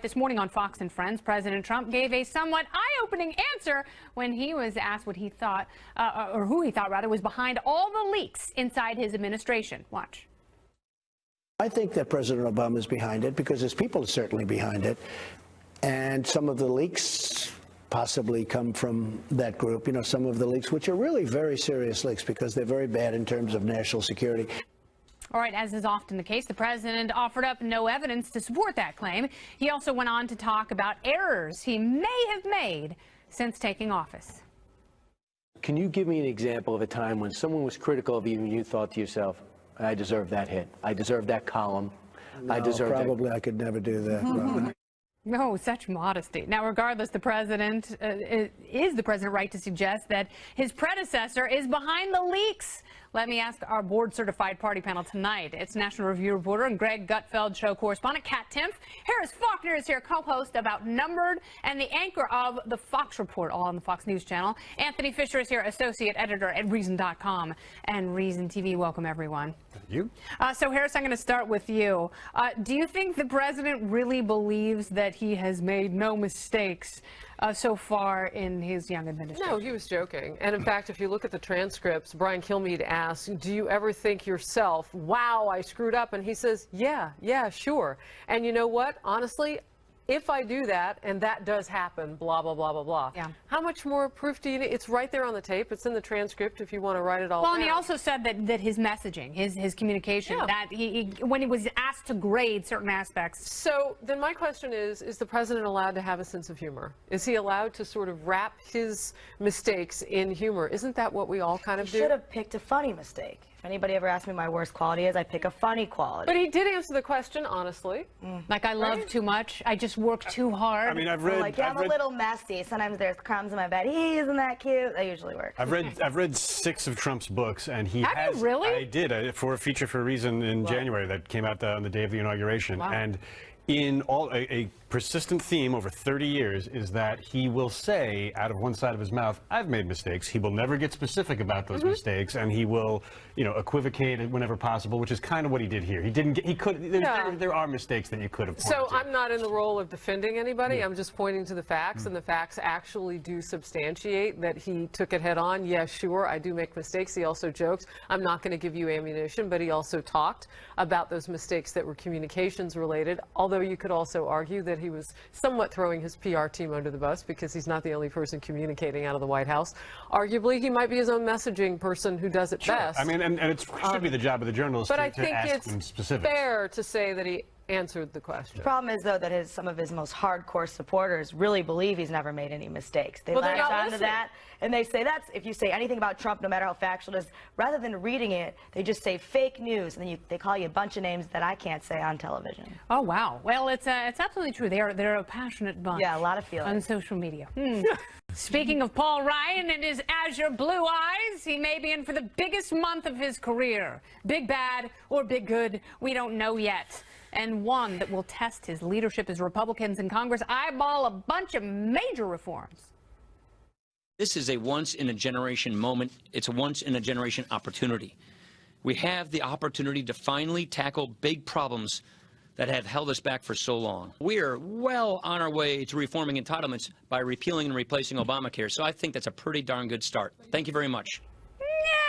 this morning on Fox and Friends, President Trump gave a somewhat eye-opening answer when he was asked what he thought, or who he thought rather, was behind all the leaks inside his administration. Watch. I think that President Obama is behind it because his people are certainly behind it. And some of the leaks possibly come from that group. You know, some of the leaks, which are really very serious leaks because they're very bad in terms of national security. All right, as is often the case, the president offered up no evidence to support that claim. He also went on to talk about errors he may have made since taking office. Can you give me an example of a time when someone was critical of you and you thought to yourself, I deserve that hit, I deserve that column, No, I deserve probably that. I could never do that. No. No, such modesty. Now, regardless, the president is the president right to suggest that his predecessor is behind the leaks? Let me ask our board-certified party panel tonight. It's National Review reporter and Greg Gutfeld show correspondent Kat Timpf. Harris Faulkner is here, co-host of Outnumbered and the anchor of the Fox Report, all on the Fox News Channel. Anthony Fischer is here, associate editor at Reason.com and Reason TV. Welcome, everyone. Thank you. So, Harris, I'm going to start with you. Do you think the president really believes that he has made no mistakes so far in his young administration? No, he was joking. And in fact, if you look at the transcripts, Brian Kilmeade asked, do you ever think yourself, wow, I screwed up? And he says, yeah, sure. And you know what? Honestly, if I do that, and that does happen, blah, blah, blah, blah, blah. Yeah. How much more proof do you need? It's right there on the tape. It's in the transcript if you want to write it all down. Well, and he also said that his messaging, his communication, that when he was asked to grade certain aspects. So then my question is the president allowed to have a sense of humor? Is he allowed to sort of wrap his mistakes in humor? Isn't that what we all kind of do? He should have picked a funny mistake. If anybody ever asks me my worst quality is, I pick a funny quality. But he did answer the question honestly. Like, I love too much. I just work too hard. I mean, I've read. I'm a little messy. Sometimes there's crumbs in my bed. Isn't that cute? That usually works. I've read 6 of Trump's books, and he has. Have you really? I did for a feature for Reason in January that came out on the day of the inauguration, and in all a persistent theme over 30 years is that he will say out of one side of his mouth, I've made mistakes. He will never get specific about those mistakes, and he will, equivocate whenever possible, which is kind of what he did here. He didn't get, he could, there are mistakes that you could have pointed to. I'm not in the role of defending anybody. I'm just pointing to the facts, and the facts actually do substantiate that he took it head on. Yeah, sure, I do make mistakes. He also joked, I'm not going to give you ammunition, but he also talked about those mistakes that were communications related, although you could also argue that he was somewhat throwing his PR team under the bus because he's not the only person communicating out of the White House. Arguably, he might be his own messaging person who does it best. I mean, and it should be the job of the journalist but to I think ask them it's specifics. fair to say that he answered the question. The problem is, though, that some of his most hardcore supporters really believe he's never made any mistakes. They latch onto that, and they say if you say anything about Trump, no matter how factual it is, rather than reading it, they just say fake news, and then they call you a bunch of names that I can't say on television. Oh, wow. Well, it's absolutely true. They're a passionate bunch. Yeah, a lot of feelings. On social media. Speaking of Paul Ryan and his azure blue eyes, he may be in for the biggest month of his career. Big bad or big good, we don't know yet. And one that will test his leadership as Republicans in Congress eyeball a bunch of major reforms. This is a once-in-a-generation moment. It's a once-in-a-generation opportunity. We have the opportunity to finally tackle big problems that have held us back for so long. We are well on our way to reforming entitlements by repealing and replacing Obamacare, so I think that's a pretty darn good start. Thank you very much.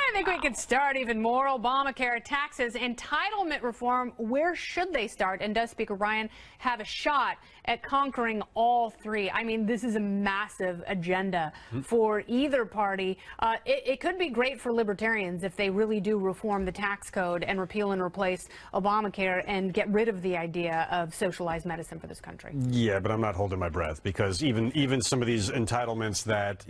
I think we could start even more. Obamacare, taxes, entitlement reform. Where should they start? And does Speaker Ryan have a shot at conquering all three? I mean, this is a massive agenda for either party. It could be great for libertarians if they really do reform the tax code and repeal and replace Obamacare and get rid of the idea of socialized medicine for this country. Yeah, but I'm not holding my breath because even some of these entitlements that,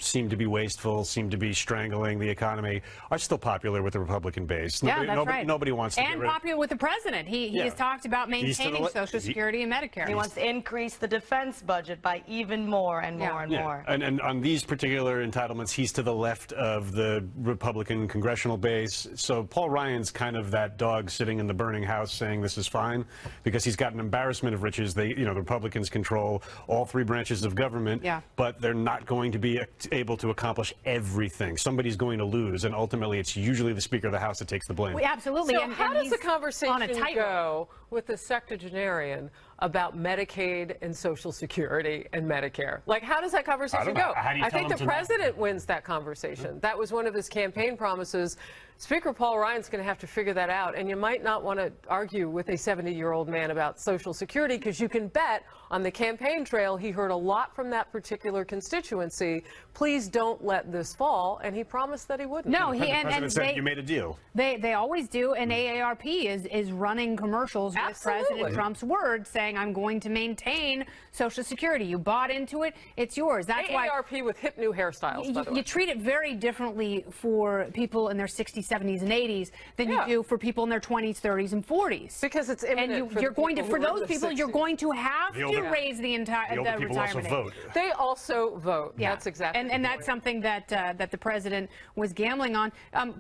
seem to be wasteful, seem to be strangling the economy are still popular with the Republican base. Nobody wants to get rid of. And popular with the president. He has talked about maintaining Social Security and Medicare. He wants to increase the defense budget by even more and more and more. And on these particular entitlements, he's to the left of the Republican congressional base. So Paul Ryan's kind of that dog sitting in the burning house saying this is fine because he's got an embarrassment of riches. The Republicans control all three branches of government, but they're not going to be able to accomplish everything. Somebody's going to lose, and ultimately it's usually the Speaker of the House that takes the blame. Absolutely. So how does the conversation go with the septuagenarian about Medicaid and Social Security and Medicare. Like, how does that conversation go? I think the president wins that conversation. That was one of his campaign promises. Speaker Paul Ryan's going to have to figure that out, and you might not want to argue with a 70-year-old man about Social Security, because you can bet on the campaign trail he heard a lot from that particular constituency. Please don't let this fall, and he promised that he wouldn't. No, the president said you made a deal. They always do, and AARP is running commercials with President Trump's word saying, I'm going to maintain Social Security. You bought into it, it's yours. That's why AARP with hip new hairstyles, by the way. You treat it very differently for people in their 60s, 70s, and 80s than you do for people in their 20s, 30s, and 40s. Because it's imminent. And you're going to, for those people, you're going to have to raise the entire retirement age. They also vote. Yeah. That's exactly. And that's something that that the president was gambling on.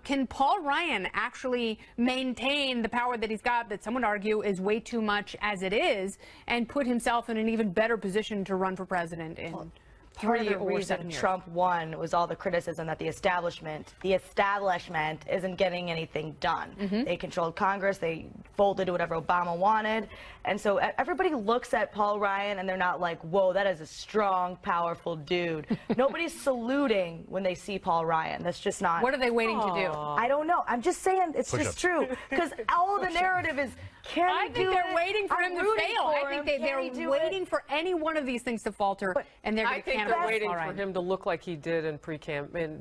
Can Paul Ryan actually maintain the power that he's got, that some would argue is way too much as it is, and put himself in an even better position to run for president in Part of the reason Trump won was all the criticism that the establishment isn't getting anything done. They controlled Congress, they folded to whatever Obama wanted, and so everybody looks at Paul Ryan and they're not like, whoa, that is a strong, powerful dude. Nobody's saluting when they see Paul Ryan. That's just not. What are they waiting to do? I don't know. I'm just saying it's just true, because all the narrative is, I think they're waiting for him to fail. I think they're waiting for any one of these things to falter, and they're going to they're waiting for him to look like he did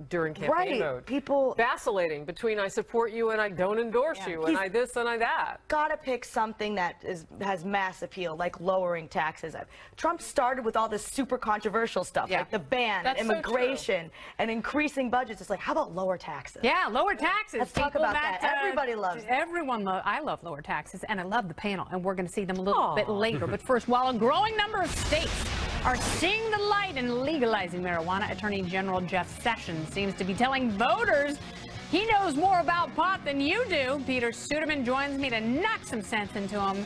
during campaign mode. People vacillating between I support you and I don't endorse you, and I this and I that. Gotta pick something that has mass appeal, like lowering taxes. Trump started with all this super controversial stuff, like the ban, immigration, and increasing budgets. It's like, how about lower taxes? Yeah, lower taxes. Let's talk about that. Everybody loves that. I love lower taxes, and I love the panel, and we're going to see them a little bit later. But first, while a growing number of states are seeing the light in legalizing marijuana, Attorney General Jeff Sessions seems to be telling voters he knows more about pot than you do. Peter Suderman joins me to knock some sense into him.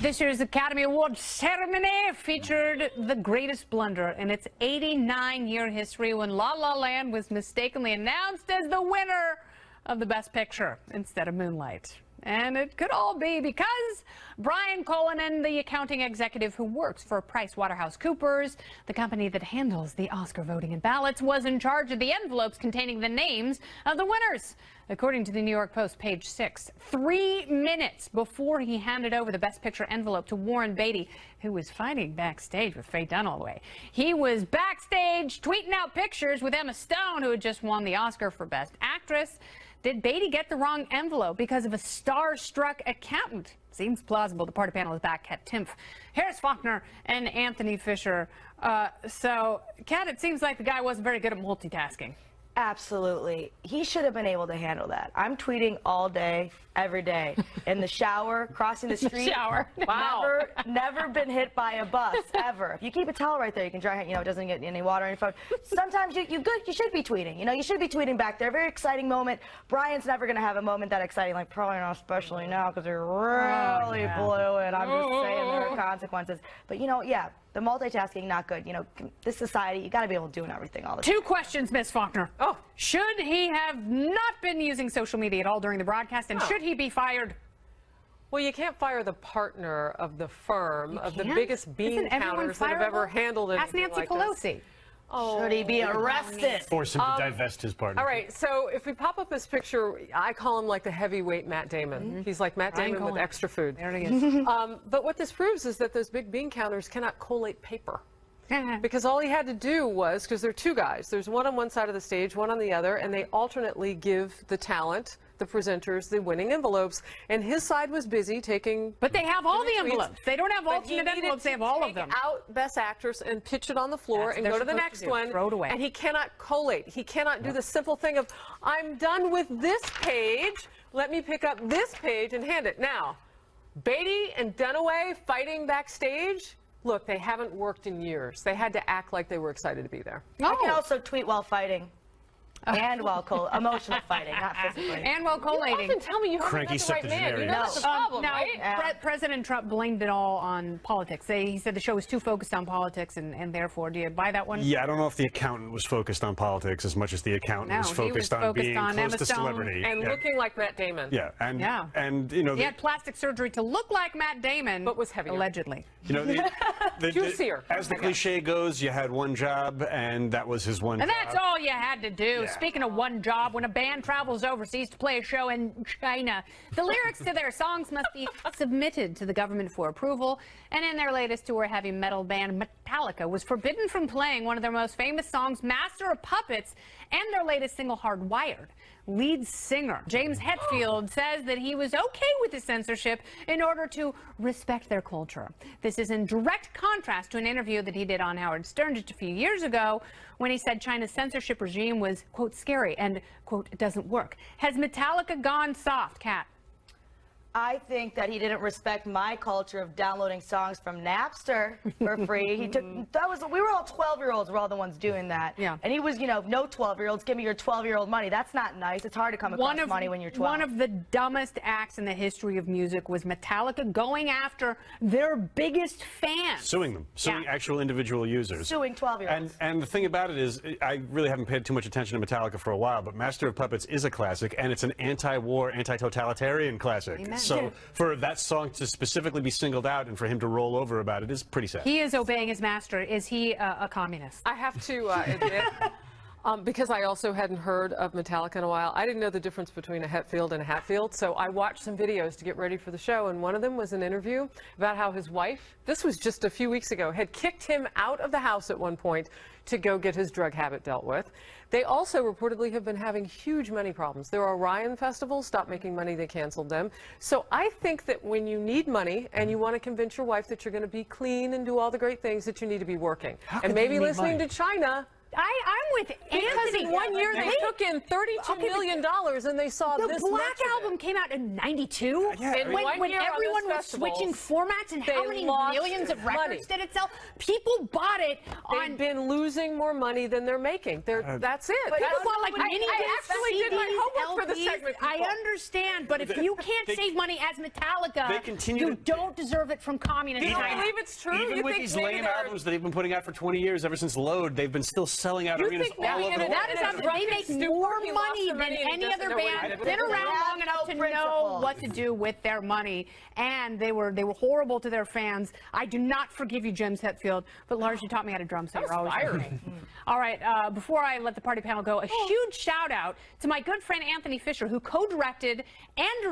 This year's Academy Awards ceremony featured The Greatest Blunder in its 89-year history, when La La Land was mistakenly announced as the winner of the Best Picture instead of Moonlight. And it could all be because Brian Cullinan, the accounting executive who works for PricewaterhouseCoopers, the company that handles the Oscar voting and ballots, was in charge of the envelopes containing the names of the winners. According to the New York Post, page 6, 3 minutes before he handed over the Best Picture envelope to Warren Beatty, who was fighting backstage with Faye Dunaway, he was backstage tweeting out pictures with Emma Stone, who had just won the Oscar for Best Actress. Did Beatty get the wrong envelope because of a star-struck accountant? Seems plausible. The party panel is back. Kat Timpf, Harris Faulkner, and Anthony Fischer. So, Kat, it seems like the guy wasn't very good at multitasking. Absolutely. He should have been able to handle that. I'm tweeting all day, every day. In the shower, crossing the street. Wow. Never been hit by a bus, ever. If you keep a towel right there, you can dry it, it doesn't get any water on your phone. Sometimes you should be tweeting. You should be tweeting back there. Very exciting moment. Brian's never going to have a moment that exciting, like probably not especially now because he really blew it. I'm just saying there are consequences. But, yeah. The multitasking, not good. This society, you got to be able to do everything all the time. 2 questions, Ms. Faulkner. Oh. Should he have not been using social media at all during the broadcast, and should he be fired? Well, you can't fire the partner of the firm, of the biggest bean counters that have ever handled anything. Ask Nancy Pelosi. Should he be arrested? Force him to divest his partner. All right, so if we pop up this picture, I call him like the heavyweight Matt Damon. He's like Matt Damon with extra food. There he is. But what this proves is that those big bean counters cannot collate paper. Because all he had to do was, because there are 2 guys, there's one on one side of the stage, one on the other, and they alternately give the talent, the presenters, the winning envelopes, and his side was busy taking. But they have all the envelopes. They don't have alternate envelopes. They have all of them. Take out Best Actress and pitch it on the floor and go to the next one. Throw it away. And he cannot collate. He cannot do the simple thing of, I'm done with this page. Let me pick up this page and hand it. Now, Beatty and Dunaway fighting backstage. Look, they haven't worked in years. They had to act like they were excited to be there. I can also tweet while fighting. and while emotional fighting, not physically. And while collating. You often tell me you haven't Cranky got the right man. You know septuagenarian. that's the problem, Now, right? President Trump blamed it all on politics. He said the show was too focused on politics, and therefore, do you buy that one? Yeah, I don't know if the accountant was focused on politics as much as the accountant was focused on being close Emma to Stone celebrity. And looking like Matt Damon. Yeah, and you know, he had plastic surgery to look like Matt Damon, but was heavier. Allegedly. You know, Juicier. as the cliche goes, you had one job, and that was his one And job. that's all you had to do. Yeah. Speaking of one job, when a band travels overseas to play a show in China, the lyrics to their songs must be submitted to the government for approval. And in their latest tour, heavy metal band Metallica was forbidden from playing one of their most famous songs, Master of Puppets, and their latest single, Hardwired. Lead singer James Hetfield says that he was okay with the censorship in order to respect their culture. This is in direct contrast to an interview that he did on Howard Stern just a few years ago when he said China's censorship regime was, quote, scary and, quote, it doesn't work. Has Metallica gone soft, Kat? I think that he didn't respect my culture of downloading songs from Napster for free. We were all 12-year-olds, we're all the ones doing that. Yeah. And he was, you know, no 12-year-olds, give me your 12-year-old money. That's not nice. It's hard to come across money when you're 12. One of the dumbest acts in the history of music was Metallica going after their biggest fans. Suing them, suing actual individual users. Suing 12-year-olds. And the thing about it is, I really haven't paid too much attention to Metallica for a while, but Master of Puppets is a classic, and it's an anti-war, anti-totalitarian classic. Amen. So for that song to specifically be singled out and for him to roll over about it is pretty sad. He is obeying his master. Is he a communist? I have to admit, because I also hadn't heard of Metallica in a while, I didn't know the difference between a Hetfield and a Hatfield, so I watched some videos to get ready for the show, and one of them was an interview about how his wife, this was just a few weeks ago, had kicked him out of the house at one point to go get his drug habit dealt with. They also reportedly have been having huge money problems. Their Orion festivals stopped making money, they canceled them. So I think that when you need money and you want to convince your wife that you're going to be clean and do all the great things, that you need to be working. And maybe listening to China. I'm with Anthony. Because in 1 year they took in $32 million and they saw the this Black much of Album it. came out in '92. In when 1 year on everyone this was festival, switching formats and how they many lost millions of records money. did it sell? People bought it They've been losing more money than they're making. That's it. People bought like mini I actually did my homework for the LPs. segment. I understand, but if you can't save money as Metallica, you don't deserve it from communist You don't China. believe it's true? Even You with think these maybe lame they're- albums that they've been putting out for 20 years, ever since Load, they've been still selling out arenas think all maybe over the world. That is something. They make more money than any other band. Been around long enough to know what to do with their money, and they were horrible to their fans. I do not forgive you, James Hetfield, but Lars, you taught me how to drum, so you're always with me. All right, before I let the party panel go, a huge shout out to my good friend Anthony Fischer, who co-wrote and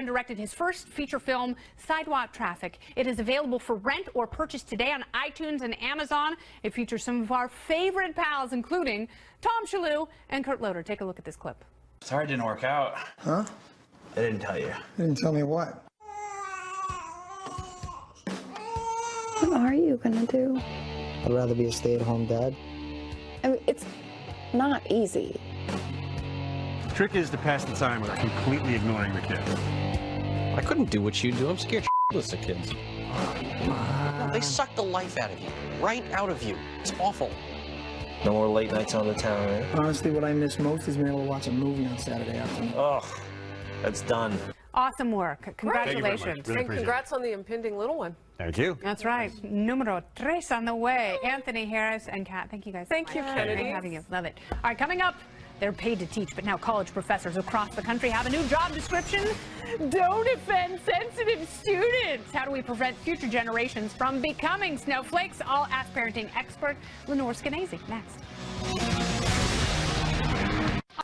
directed his first feature film, Sidewalk Traffic. It is available for rent or purchase today on iTunes and Amazon. It features some of our favorite pals, including Tom Shalhoub and Kurt Loder. Take a look at this clip. Sorry it didn't work out. Huh? I didn't tell you. You didn't tell me what? What are you gonna do? I'd rather be a stay-at-home dad. I mean, it's not easy. The trick is to pass the time without completely ignoring the kid. I couldn't do what you do. I'm scared shitless of kids. No, they suck the life out of you. Right out of you. It's awful. No more late nights on the town, eh? Honestly, what I miss most is being able to watch a movie on Saturday afternoon. Ugh, that's done. Awesome work. Congratulations. Really And congrats on the impending little one. Thank you. That's right. Numero 3 on the way. Anthony, Harris, and Kat. Thank you guys. Thank you, Kennedy. Great having you. Love it. All right, coming up, they're paid to teach, but now college professors across the country have a new job description. Don't offend sensitive students. How do we prevent future generations from becoming snowflakes? I'll ask parenting expert Lenore Skenazy next.